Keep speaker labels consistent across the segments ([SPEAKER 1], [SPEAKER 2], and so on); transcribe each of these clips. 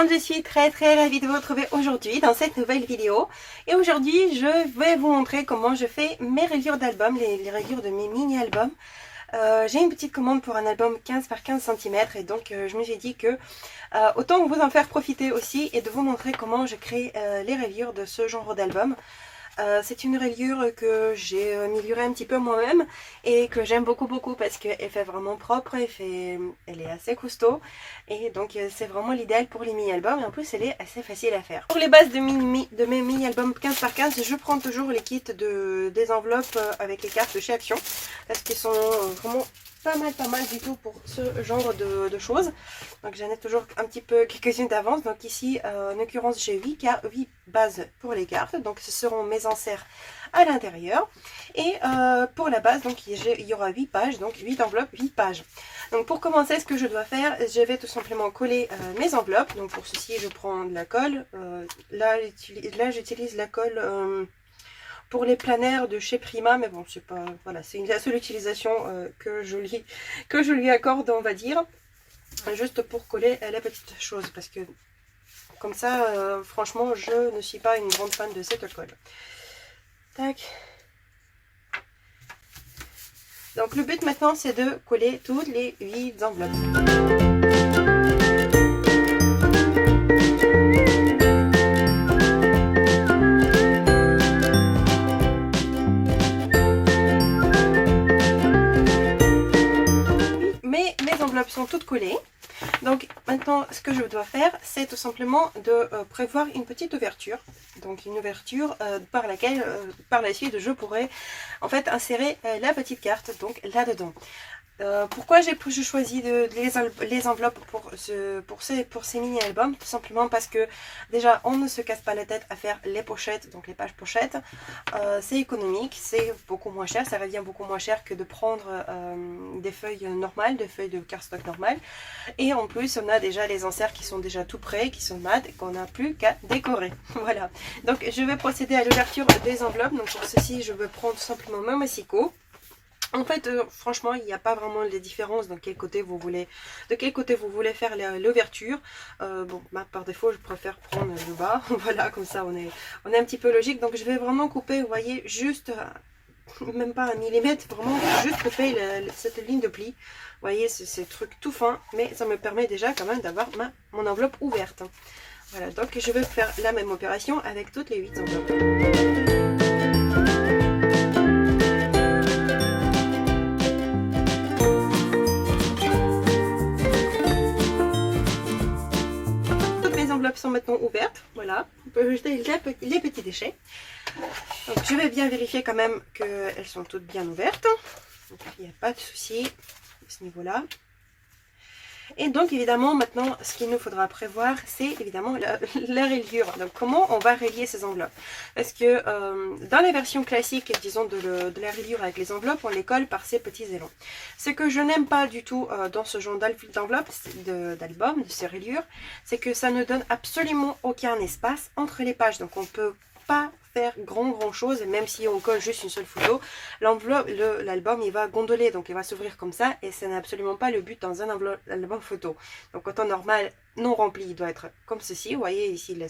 [SPEAKER 1] monde, je suis très ravie de vous retrouver aujourd'hui dans cette nouvelle vidéo. Et aujourd'hui, je vais vous montrer comment je fais mes reliures d'albums, les reliures de mes mini-albums. J'ai une petite commande pour un album 15 par 15 cm et donc je me suis dit que autant vous en faire profiter aussi et de vous montrer comment je crée les reliures de ce genre d'album. C'est une reliure que j'ai améliorée un petit peu moi-même et que j'aime beaucoup parce qu'elle fait vraiment propre, elle est assez costaud et donc c'est vraiment l'idéal pour les mini-albums et en plus elle est assez facile à faire. Pour les bases de mes mini-albums 15 par 15, je prends toujours les kits des enveloppes avec les cartes de chez Action parce qu'ils sont vraiment pas mal du tout pour ce genre de choses. Donc j'en ai toujours un petit peu quelques-unes d'avance. Donc ici en l'occurrence j'ai 8 bases pour les cartes, donc ce seront mes enserts à l'intérieur. Et pour la base, donc il y aura 8 pages, donc 8 enveloppes, 8 pages. Donc pour commencer, ce que je dois faire, je vais tout simplement coller mes enveloppes. Donc pour ceci je prends de la colle, là j'utilise la colle pour les planaires de chez Prima, mais bon, c'est pas, voilà, c'est la seule utilisation que je lui accorde, on va dire, juste pour coller la petite chose, parce que comme ça, franchement, je ne suis pas une grande fan de cette colle. Tac. Donc le but maintenant, c'est de coller toutes les 8 enveloppes. Sont toutes collées. Donc maintenant ce que je dois faire, c'est tout simplement de prévoir une petite ouverture, donc une ouverture par laquelle par la suite je pourrais en fait insérer la petite carte donc là dedans. Pourquoi j'ai choisi les enveloppes pour ces mini-albums? Tout simplement parce que déjà on ne se casse pas la tête à faire les pochettes, donc les pages pochettes. C'est économique, c'est beaucoup moins cher, ça revient beaucoup moins cher que de prendre des feuilles normales, des feuilles de cardstock normales. Et en plus on a déjà les enserts qui sont déjà tout prêts, qui sont mat et qu'on n'a plus qu'à décorer. Voilà, donc je vais procéder à l'ouverture des enveloppes. Donc pour ceci je vais prendre tout simplement mon massicot. En fait, franchement, il n'y a pas vraiment de différence de quel côté vous voulez faire l'ouverture. Bon, par défaut, je préfère prendre le bas. Voilà, comme ça, on est un petit peu logique. Donc, je vais vraiment couper, vous voyez, juste, même pas un millimètre, vraiment juste couper cette ligne de pli. Vous voyez, c'est truc tout fin, mais ça me permet déjà quand même d'avoir mon enveloppe ouverte. Voilà, donc je vais faire la même opération avec toutes les 8 enveloppes. Sont maintenant ouvertes, voilà, on peut jeter les petits déchets. Donc je vais bien vérifier quand même qu'elles sont toutes bien ouvertes, donc il n'y a pas de souci à ce niveau là. Et donc évidemment maintenant ce qu'il nous faudra prévoir, c'est évidemment la reliure. Donc comment on va relier ces enveloppes, parce que dans la version classique, disons de la reliure avec les enveloppes, on les colle par ces petits élans. Ce que je n'aime pas du tout dans ce genre d'enveloppe, d'album, de ces reliures, c'est que ça ne donne absolument aucun espace entre les pages. Donc on peut pas faire grand chose, même si on colle juste une seule photo, l'album il va gondoler, donc il va s'ouvrir comme ça, et ce n'est absolument pas le but dans un album photo. Donc en temps normal non rempli, il doit être comme ceci. Vous voyez ici là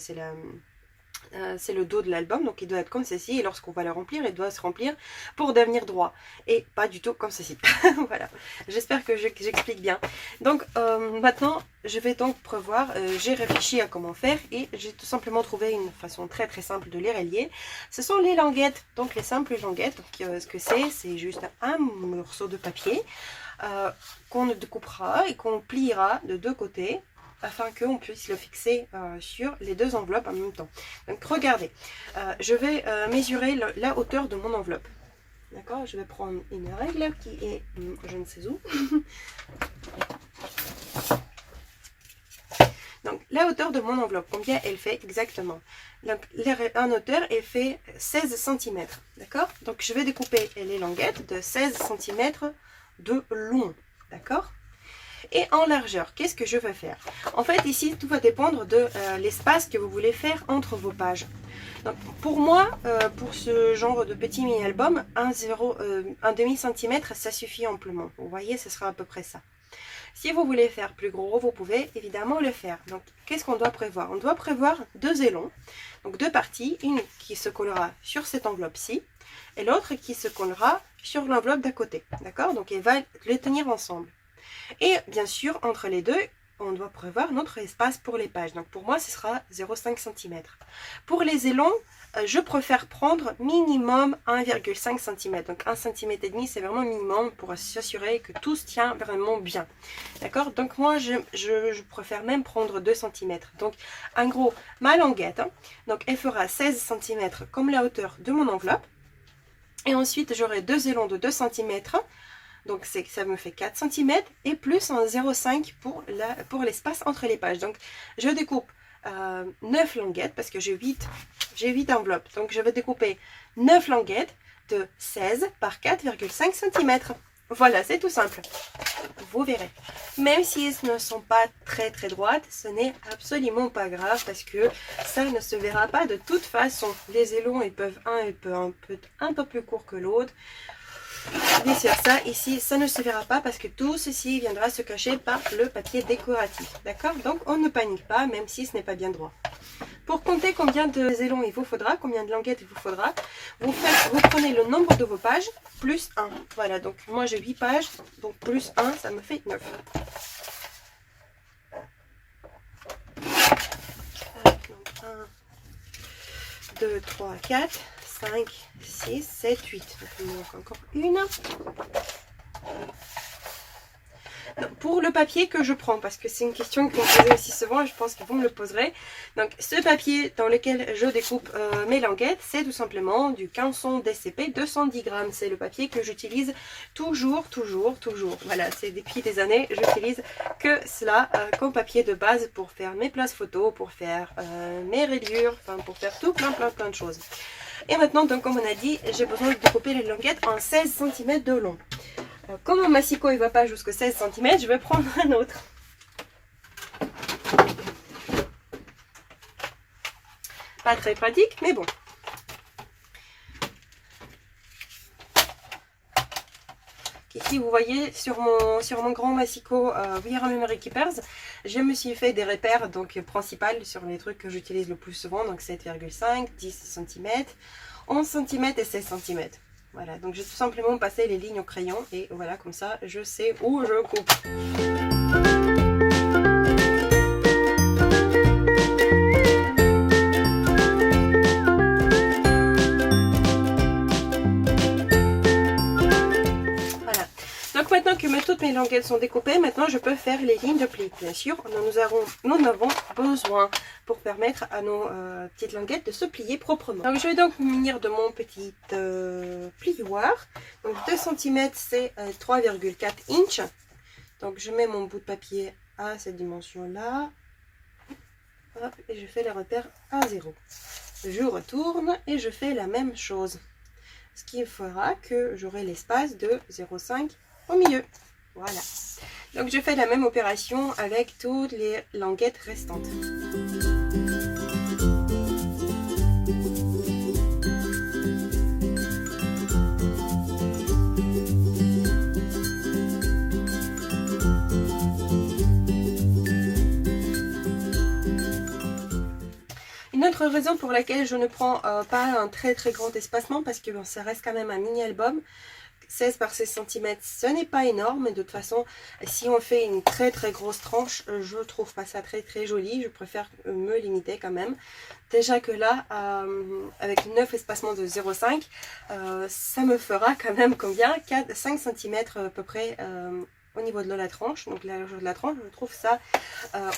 [SPEAKER 1] c'est le dos de l'album, donc il doit être comme ceci, et lorsqu'on va le remplir, il doit se remplir pour devenir droit, et pas du tout comme ceci. Voilà, j'espère que j'explique bien. Donc maintenant je vais donc prévoir, j'ai réfléchi à comment faire, et j'ai tout simplement trouvé une façon très simple de les relier. Ce sont les languettes, donc les simples languettes. Donc ce que c'est juste un morceau de papier qu'on découpera et qu'on pliera de deux côtés, afin qu'on puisse le fixer sur les deux enveloppes en même temps. Donc regardez, je vais mesurer la hauteur de mon enveloppe. D'accord, je vais prendre une règle qui est je ne sais où. Donc la hauteur de mon enveloppe, combien elle fait exactement? En hauteur, elle fait 16 cm. D'accord, donc je vais découper les languettes de 16 cm de long. D'accord. Et en largeur, qu'est-ce que je vais faire? En fait, ici, tout va dépendre de l'espace que vous voulez faire entre vos pages. Donc, pour moi, pour ce genre de petit mini-album, un demi centimètre, ça suffit amplement. Vous voyez, ce sera à peu près ça. Si vous voulez faire plus gros, vous pouvez évidemment le faire. Donc, qu'est-ce qu'on doit prévoir? On doit prévoir 2 élons, donc 2 parties, une qui se collera sur cette enveloppe-ci, et l'autre qui se collera sur l'enveloppe d'à côté, d'accord? Donc, elle va les tenir ensemble. Et bien sûr, entre les deux, on doit prévoir notre espace pour les pages. Donc, pour moi, ce sera 0,5 cm. Pour les élons, je préfère prendre minimum 1,5 cm. Donc 1,5 cm, c'est vraiment minimum pour s'assurer que tout se tient vraiment bien. D'accord? Donc moi, je préfère même prendre 2 cm. Donc en gros, ma languette, hein, donc elle fera 16 cm comme la hauteur de mon enveloppe. Et ensuite, j'aurai 2 élons de 2 cm. Donc ça me fait 4 cm et plus un 0,5 pour l'espace entre les pages. Donc je découpe 9 languettes parce que j'ai 8 enveloppes. Donc je vais découper 9 languettes de 16 par 4,5 cm. Voilà, c'est tout simple. Vous verrez. Même si elles ne sont pas très droites, ce n'est absolument pas grave parce que ça ne se verra pas de toute façon. Les élons, ils peuvent un peu plus court que l'autre. Bien sûr, ça ici, ça ne se verra pas parce que tout ceci viendra se cacher par le papier décoratif. D'accord? Donc, on ne panique pas, même si ce n'est pas bien droit. Pour compter combien de élons il vous faudra, combien de languettes il vous faudra, vous prenez le nombre de vos pages plus 1. Voilà, donc moi j'ai 8 pages, donc plus 1, ça me fait 9. Donc 1, 2, 3, 4. 5, 6, 7, 8. Donc, il me manque encore une. Pour le papier que je prends, parce que c'est une question que vous me posez aussi souvent et je pense que vous me le poserez. Donc ce papier dans lequel je découpe mes languettes, c'est tout simplement du Canson DCP 210 grammes. C'est le papier que j'utilise toujours. Voilà, c'est depuis des années, j'utilise que cela comme papier de base pour faire mes places photos, pour faire mes reliures, enfin pour faire tout plein de choses. Et maintenant, donc, comme on a dit, j'ai besoin de découper les languettes en 16 cm de long. Comme mon massicot ne va pas jusqu'à 16 cm, je vais prendre un autre. Pas très pratique, mais bon. Ici, vous voyez, sur mon grand massicot We Are Memory Keepers, je me suis fait des repères donc principales sur les trucs que j'utilise le plus souvent, donc 7,5, 10 cm, 11 cm et 16 cm. Voilà, donc j'ai tout simplement passé les lignes au crayon et voilà, comme ça, je sais où je coupe. Maintenant que toutes mes languettes sont découpées, maintenant je peux faire les lignes de pli. Bien sûr, nous avons besoin pour permettre à nos petites languettes de se plier proprement. Donc je vais donc munir de mon petit plioir. Donc 2 cm c'est 3,4 inches. Donc je mets mon bout de papier à cette dimension là. Hop, et je fais les repères à 0. Je retourne et je fais la même chose. Ce qui fera que j'aurai l'espace de 0,5 au milieu. Voilà. Donc je fais la même opération avec toutes les languettes restantes. Une autre raison pour laquelle je ne prends pas un très grand espacement, parce que bon, ça reste quand même un mini album. 16 par 16 cm, ce n'est pas énorme, mais de toute façon, si on fait une très grosse tranche, je trouve pas ça très joli. Je préfère me limiter quand même. Déjà que là, avec 9 espacements de 0,5, ça me fera quand même combien 5 cm à peu près au niveau de la tranche. Donc la largeur de la tranche, je trouve ça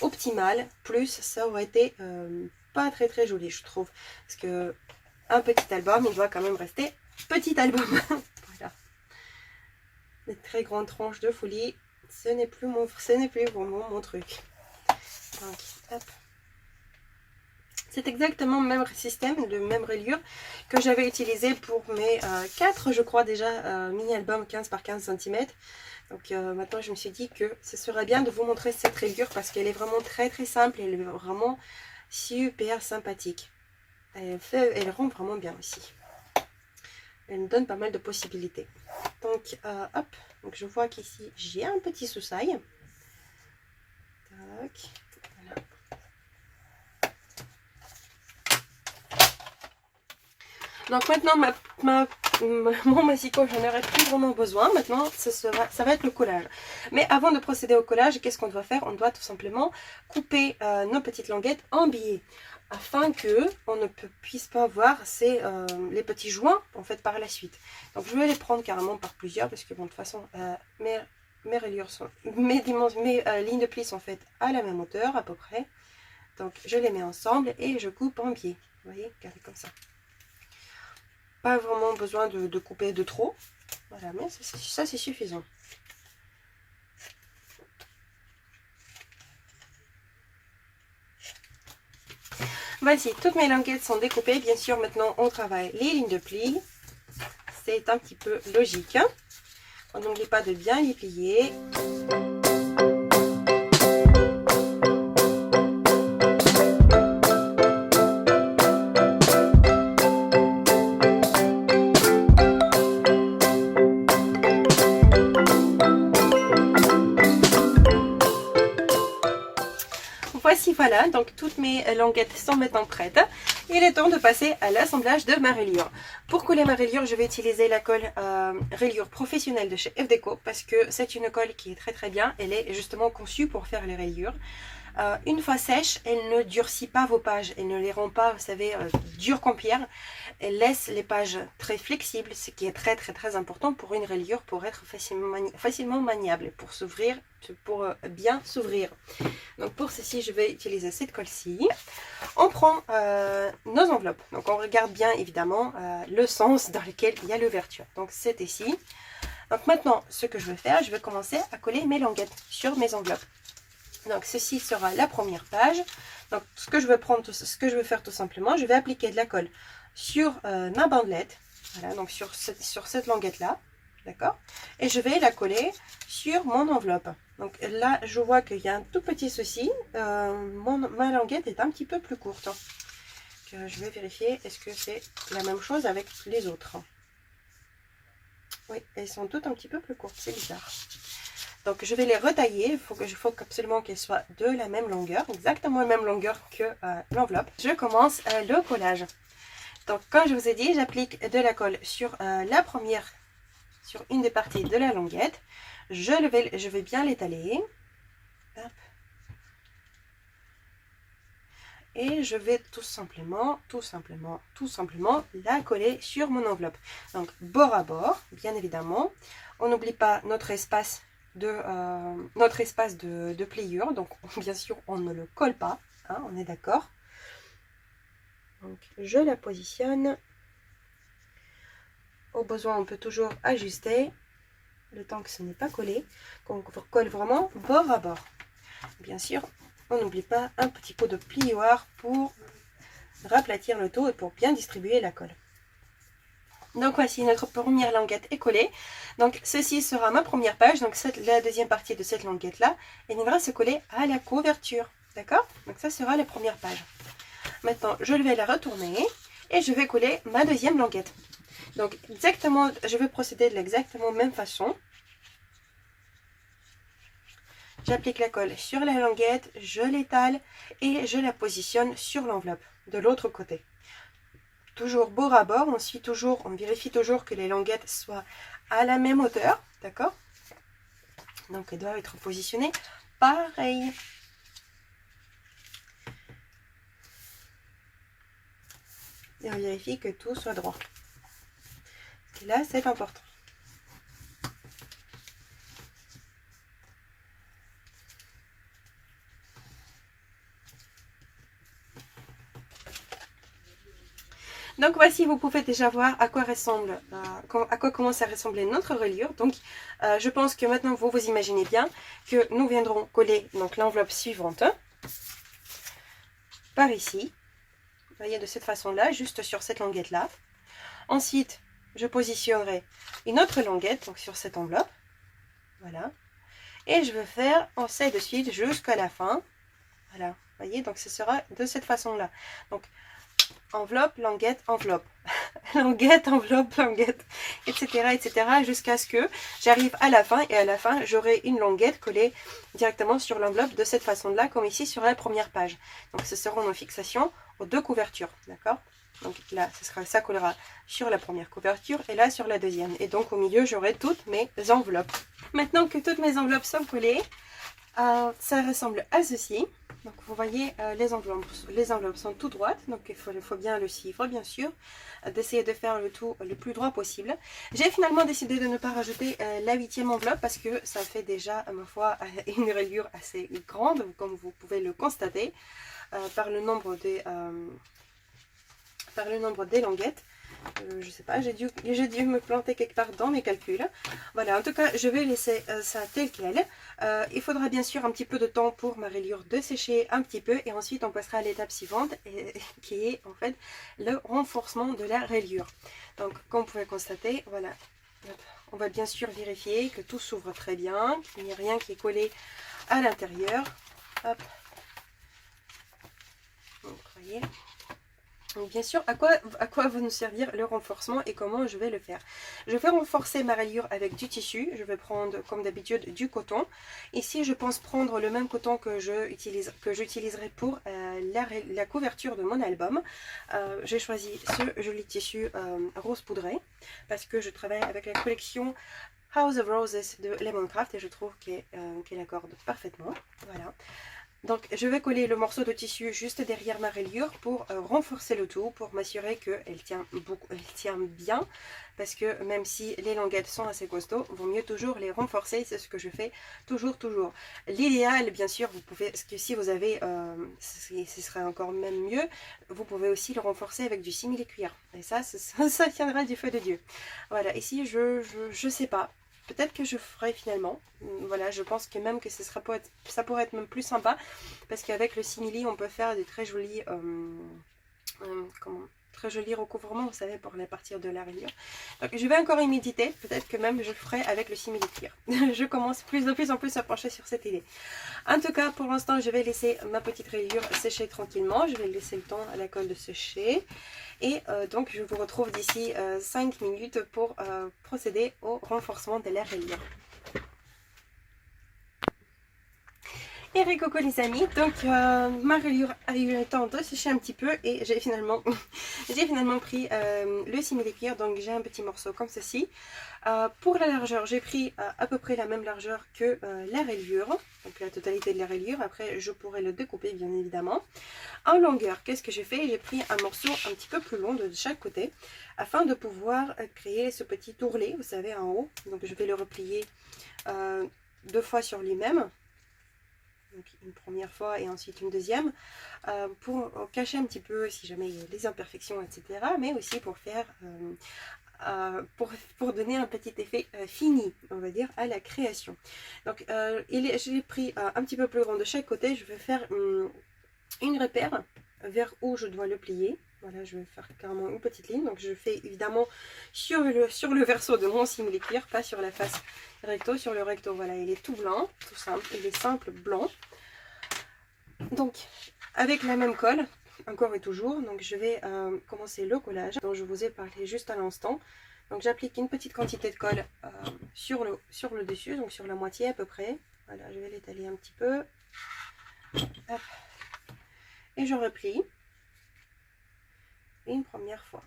[SPEAKER 1] optimal. Plus, ça aurait été pas très joli, je trouve. Parce que un petit album, il doit quand même rester petit album. Voilà. Des très grandes tranches de folie, ce n'est plus vraiment mon truc. Donc, hop. C'est exactement le même système, le même reliure que j'avais utilisé pour mes 4, je crois déjà, mini-albums 15 par 15 cm. Donc maintenant, je me suis dit que ce serait bien de vous montrer cette reliure parce qu'elle est vraiment très simple et elle est vraiment super sympathique. Elle rend vraiment bien aussi. elle nous donne pas mal de possibilités. Donc, hop, donc je vois qu'ici, j'ai un petit soussaille. Tac, voilà. Donc maintenant, mon massicot, j'en aurai plus vraiment besoin. Maintenant, ça va être le collage. Mais avant de procéder au collage, qu'est-ce qu'on doit faire? On doit tout simplement couper nos petites languettes en billets, afin que on ne puisse pas voir les petits joints en fait par la suite. Donc je vais les prendre carrément par plusieurs, parce que bon, de toute façon, mes reliures sont, mes lignes de pli sont faites à la même hauteur à peu près. Donc je les mets ensemble et je coupe en biais. Vous voyez, regardez comme ça. Pas vraiment besoin de couper de trop. Voilà, mais ça c'est suffisant. Voici, toutes mes languettes sont découpées. Bien sûr, maintenant on travaille les lignes de pli. C'est un petit peu logique. Hein. On n'oublie pas de bien les plier. Voici, voilà, donc toutes mes languettes sont maintenant prêtes. Il est temps de passer à l'assemblage de ma rayure. Pour coller ma rayure, je vais utiliser la colle rayure professionnelle de chez FDeco, parce que c'est une colle qui est très bien. Elle est justement conçue pour faire les rayures. Une fois sèche, elle ne durcit pas vos pages, elle ne les rend pas, vous savez, dures comme pierre. Elle laisse les pages très flexibles, ce qui est très important pour une rayure, pour être facilement maniable, pour s'ouvrir, pour bien s'ouvrir. Donc pour ceci, je vais utiliser cette colle-ci. On prend nos enveloppes, donc on regarde bien évidemment le sens dans lequel il y a l'ouverture. Donc c'est ici. Donc maintenant, ce que je vais faire, je vais commencer à coller mes languettes sur mes enveloppes. Donc ceci sera la première page. Donc ce que je vais faire tout simplement, je vais appliquer de la colle sur ma bandelette. Voilà, donc sur cette languette là, d'accord. Et je vais la coller sur mon enveloppe. Donc là, je vois qu'il y a un tout petit souci. Ma languette est un petit peu plus courte. Donc, je vais vérifier, est-ce que c'est la même chose avec les autres? Oui, elles sont toutes un petit peu plus courtes, c'est bizarre. Donc je vais les retailler, il faut absolument qu'elles soient de la même longueur, exactement la même longueur que l'enveloppe. Je commence le collage. Donc comme je vous ai dit, j'applique de la colle sur sur une des parties de la languette. Je vais bien l'étaler. Et je vais tout simplement la coller sur mon enveloppe. Donc bord à bord, bien évidemment. On n'oublie pas notre espace de pliure, donc bien sûr on ne le colle pas, hein, on est d'accord. Donc je la positionne. Au besoin on peut toujours ajuster le temps que ce n'est pas collé, qu'on colle vraiment bord à bord. Bien sûr on n'oublie pas un petit pot de plioir pour raplatir le tout et pour bien distribuer la colle. Donc voici, notre première languette est collée. Donc ceci sera ma première page. Donc la deuxième partie de cette languette là, elle viendra se coller à la couverture. D'accord? Donc ça sera la première page. Maintenant je vais la retourner et je vais coller ma deuxième languette. Donc exactement, je vais procéder de l'exactement même façon. J'applique la colle sur la languette, je l'étale et je la positionne sur l'enveloppe de l'autre côté. Toujours bord à bord, on vérifie toujours que les languettes soient à la même hauteur, d'accord? Donc elles doivent être positionnées pareil. Et on vérifie que tout soit droit. Et là, c'est important. Donc voici, vous pouvez déjà voir à quoi commence à ressembler notre reliure. Donc je pense que maintenant vous vous imaginez bien que nous viendrons coller l'enveloppe suivante par ici. Vous voyez, de cette façon-là, juste sur cette languette-là. Ensuite, je positionnerai une autre languette donc sur cette enveloppe. Voilà. Et je vais faire ainsi de suite jusqu'à la fin. Voilà. Vous voyez, donc ce sera de cette façon-là. Donc enveloppe, languette, enveloppe. Languette, enveloppe, languette, etc. etc. jusqu'à ce que j'arrive à la fin. Et à la fin, j'aurai une languette collée directement sur l'enveloppe de cette façon-là, comme ici sur la première page. Donc ce seront nos fixations aux deux couvertures. D'accord? Donc là, ça collera sur la première couverture et là sur la deuxième. Et donc au milieu, j'aurai toutes mes enveloppes. Maintenant que toutes mes enveloppes sont collées, ça ressemble à ceci. Donc vous voyez, les enveloppes sont tout droites, donc il faut bien le suivre, bien sûr, d'essayer de faire le tout le plus droit possible. J'ai finalement décidé de ne pas rajouter la 8e enveloppe parce que ça fait déjà, à ma foi, une rayure assez grande, comme vous pouvez le constater, par le nombre des languettes. Je sais pas, j'ai dû me planter quelque part dans mes calculs. Voilà, en tout cas, je vais laisser ça tel quel. Il faudra bien sûr un petit peu de temps pour ma rayure de sécher un petit peu. Et ensuite, on passera à l'étape suivante, qui est en fait le renforcement de la rayure. Donc, comme vous pouvez constater, voilà. On va bien sûr vérifier que tout s'ouvre très bien, qu'il n'y a rien qui est collé à l'intérieur. Hop. Donc, vous voyez. Donc bien sûr, à quoi va nous servir le renforcement et comment je vais le faire. Je vais renforcer ma rayure avec du tissu. Je vais prendre comme d'habitude du coton. Ici, je pense prendre le même coton que j'utiliserai pour la couverture de mon album. J'ai choisi ce joli tissu rose poudré parce que je travaille avec la collection House of Roses de Lemoncraft et je trouve qu'elle accorde parfaitement. Voilà. Donc je vais coller le morceau de tissu juste derrière ma rayure pour renforcer le tout, pour m'assurer qu'elle tient bien, parce que même si les languettes sont assez costauds, il vaut mieux toujours les renforcer, c'est ce que je fais toujours. L'idéal, bien sûr, vous pouvez, parce que si vous avez, ce serait encore même mieux, vous pouvez aussi le renforcer avec du simili-cuir, et ça tiendra du feu de Dieu. Voilà, ici je sais pas. Peut-être que je ferai finalement. Voilà, je pense que même que ça pourrait être même plus sympa. Parce qu'avec le simili, on peut faire des très jolis, très jolis recouvrements, vous savez, pour la partie de la rayure. Donc je vais encore y méditer. Peut-être que même je le ferai avec le simili cuir. Je commence de plus en plus à pencher sur cette idée. En tout cas, pour l'instant, je vais laisser ma petite rayure sécher tranquillement. Je vais laisser le temps à la colle de sécher. Et donc je vous retrouve d'ici 5 minutes pour procéder au renforcement de la rayure. Et coucou les amis, donc ma rayure a eu le temps de sécher un petit peu et j'ai finalement pris le simili-cuir, donc j'ai un petit morceau comme ceci. Pour la largeur, j'ai pris à peu près la même largeur que la rayure, donc la totalité de la rayure. Après je pourrais le découper bien évidemment. En longueur, qu'est-ce que j'ai fait? J'ai pris un morceau un petit peu plus long de chaque côté afin de pouvoir créer ce petit ourlet, vous savez, en haut. Donc je vais le replier 2 fois sur lui-même. Donc une première fois et ensuite une deuxième, pour cacher un petit peu si jamais il y a des imperfections, etc. Mais aussi pour faire, pour donner un petit effet fini, on va dire, à la création. Donc j'ai pris un petit peu plus grand de chaque côté. Je vais faire une repère vers où je dois le plier. Voilà, je vais faire carrément une petite ligne. Donc je fais évidemment sur le verso de mon simili-cuir, pas sur la face recto. Sur le recto, voilà, il est tout blanc, tout simple. Il est simple, blanc. Donc, avec la même colle, encore et toujours, donc je vais commencer le collage dont je vous ai parlé juste à l'instant. Donc j'applique une petite quantité de colle sur le dessus, donc sur la moitié à peu près. Voilà, je vais l'étaler un petit peu. Hop. Et je replie une première fois.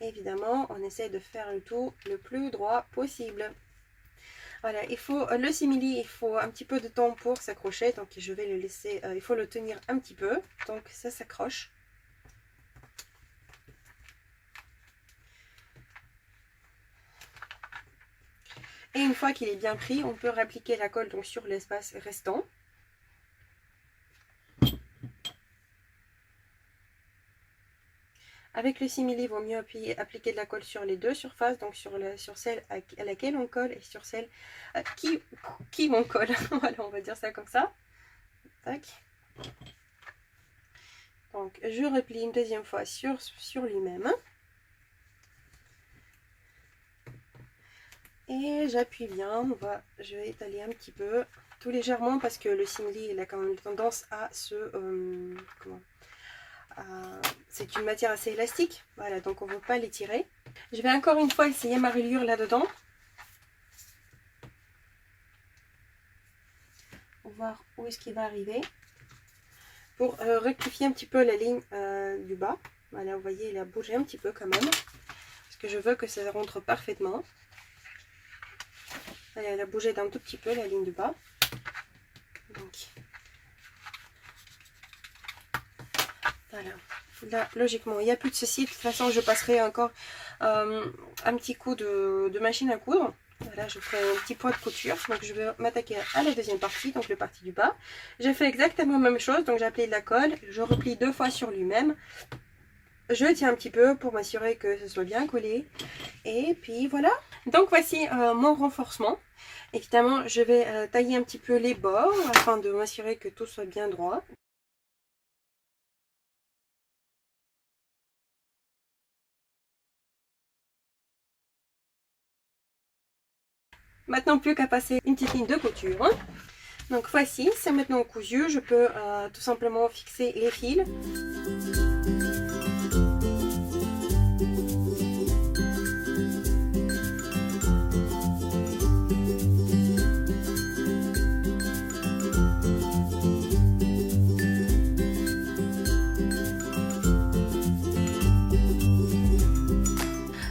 [SPEAKER 1] Évidemment, on essaie de faire le tout le plus droit possible. Voilà, le simili, il faut un petit peu de temps pour s'accrocher, donc je vais le laisser, il faut le tenir un petit peu, donc ça s'accroche. Et une fois qu'il est bien pris, on peut réappliquer la colle donc sur l'espace restant. Avec le simili, il vaut mieux appliquer de la colle sur les deux surfaces, donc sur celle à laquelle on colle et sur celle à qui on colle. Voilà, on va dire ça comme ça. Tac. Donc, je replie une deuxième fois sur lui-même. Et j'appuie bien, je vais étaler un petit peu, tout légèrement, parce que le simili il a quand même tendance à se... c'est une matière assez élastique, voilà, donc on ne veut pas l'étirer. Je vais encore une fois essayer ma reliure là-dedans. Pour voir où est-ce qu'il va arriver. Pour rectifier un petit peu la ligne du bas. Voilà, vous voyez, il a bougé un petit peu quand même. Parce que je veux que ça rentre parfaitement. Voilà, elle a bougé d'un tout petit peu la ligne du bas. Donc, voilà. Là, logiquement, il n'y a plus de ceci. De toute façon, je passerai encore un petit coup de machine à coudre. Voilà, je ferai un petit point de couture. Donc, je vais m'attaquer à la deuxième partie, donc le partie du bas. J'ai fait exactement la même chose. Donc, j'ai appelé de la colle. Je replie 2 fois sur lui-même. Je tiens un petit peu pour m'assurer que ce soit bien collé. Et puis, voilà. Donc, voici mon renforcement. Évidemment, je vais tailler un petit peu les bords afin de m'assurer que tout soit bien droit. Maintenant, plus qu'à passer une petite ligne de couture. Donc voici, c'est maintenant cousu. Je peux tout simplement fixer les fils.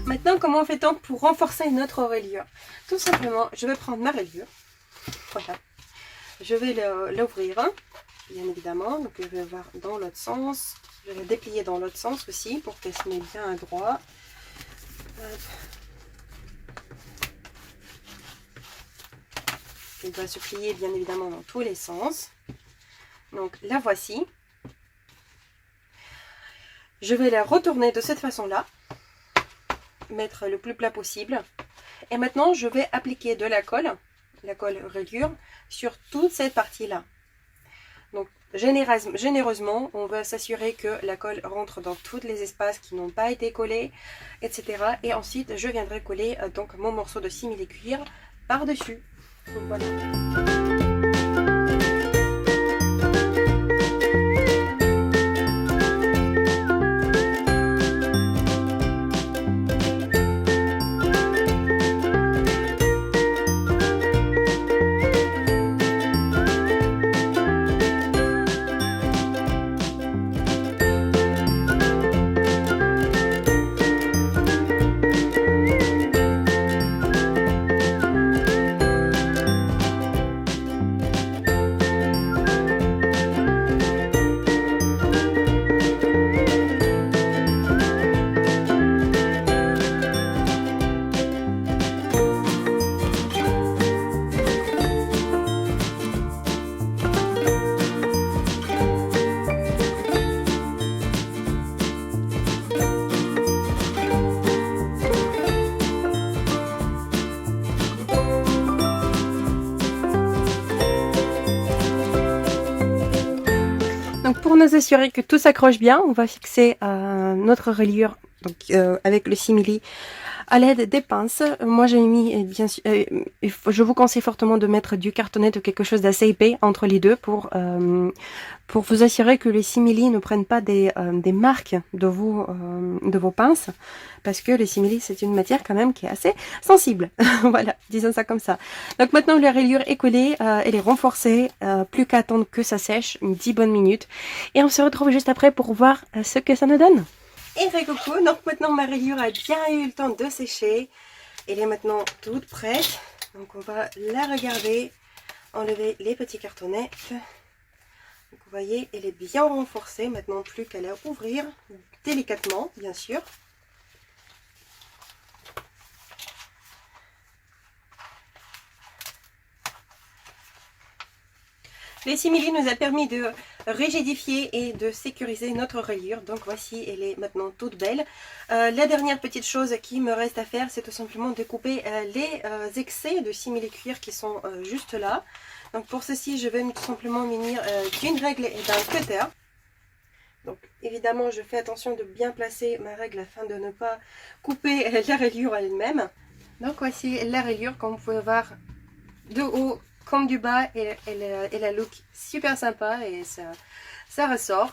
[SPEAKER 1] Maintenant, comment fait-on pour renforcer notre reliure? Tout simplement, je vais prendre ma reliure. Voilà. Je vais l'ouvrir, bien évidemment. Donc, je vais voir dans l'autre sens. Je vais déplier dans l'autre sens aussi pour qu'elle se mette bien à droit. Elle doit se plier bien évidemment dans tous les sens. Donc, la voici. Je vais la retourner de cette façon-là. Mettre le plus plat possible. Et maintenant, je vais appliquer de la colle reliure, sur toute cette partie-là. Donc, généreusement, on va s'assurer que la colle rentre dans tous les espaces qui n'ont pas été collés, etc. Et ensuite, je viendrai coller donc mon morceau de simili-cuir par-dessus. Donc, voilà. Donc pour nous assurer que tout s'accroche bien, on va fixer notre reliure donc, avec le simili à l'aide des pinces. Moi j'ai mis, bien sûr, je vous conseille fortement de mettre du cartonnette ou quelque chose d'assez épais entre les deux pour vous assurer que les simili ne prennent pas des marques de vos pinces, parce que les simili c'est une matière quand même qui est assez sensible. Voilà, disons ça comme ça. Donc maintenant la reliure est collée, elle est renforcée, plus qu'à attendre que ça sèche, une 10 bonnes minutes. Et on se retrouve juste après pour voir ce que ça nous donne. Et coucou, donc maintenant ma reliure a bien eu le temps de sécher. Elle est maintenant toute prête. Donc on va la regarder, enlever les petits cartonnettes. Donc vous voyez, elle est bien renforcée. Maintenant plus qu'à la ouvrir délicatement, bien sûr. Les simili nous a permis de rigidifier et de sécuriser notre reliure. Donc voici, elle est maintenant toute belle. La dernière petite chose qui me reste à faire, c'est tout simplement de couper les excès de simili-cuir qui sont juste là. Donc pour ceci, je vais tout simplement munir d'une règle et d'un cutter. Donc évidemment, je fais attention de bien placer ma règle afin de ne pas couper la reliure elle-même. Donc voici la rayure, comme vous pouvez voir de haut comme du bas, et la look super sympa et ça ressort.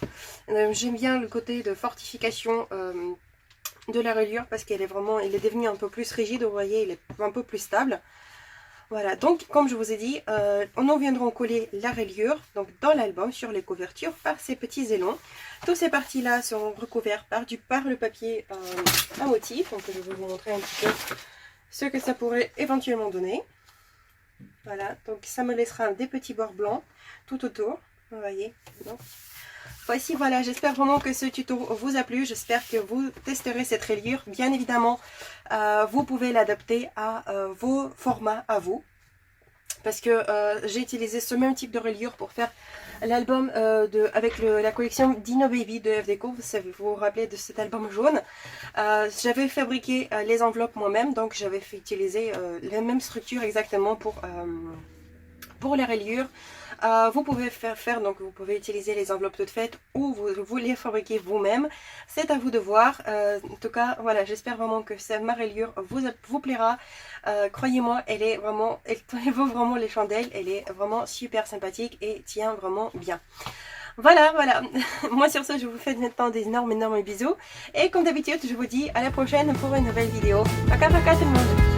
[SPEAKER 1] J'aime bien le côté de fortification de la rayure parce qu'elle est vraiment, elle est devenue un peu plus rigide, vous voyez, elle est un peu plus stable. Voilà, donc comme je vous ai dit, nous viendrons coller la rayure donc dans l'album sur les couvertures par ces petits élans. Toutes ces parties-là seront recouvertes par le papier à motif. Donc je vais vous montrer un petit peu ce que ça pourrait éventuellement donner. Voilà, donc ça me laissera des petits bords blancs tout autour, vous voyez. Donc, voici, voilà, j'espère vraiment que ce tuto vous a plu, j'espère que vous testerez cette rayure. Bien évidemment, vous pouvez l'adapter à vos formats à vous. Parce que j'ai utilisé ce même type de rayure pour faire l'album avec la collection Dino Baby de FDeco. Vous vous rappelez de cet album jaune. J'avais fabriqué les enveloppes moi-même, donc j'avais fait utiliser les mêmes structures exactement pour les rayures. Vous pouvez donc vous pouvez utiliser les enveloppes toutes faites ou vous les fabriquez vous-même. C'est à vous de voir. En tout cas, voilà, j'espère vraiment que ma rayure vous plaira. Croyez-moi, elle vaut vraiment les chandelles. Elle est vraiment super sympathique et tient vraiment bien. Voilà, voilà. Moi sur ce, je vous fais maintenant des énormes bisous. Et comme d'habitude, je vous dis à la prochaine pour une nouvelle vidéo. Paka paka tout le monde.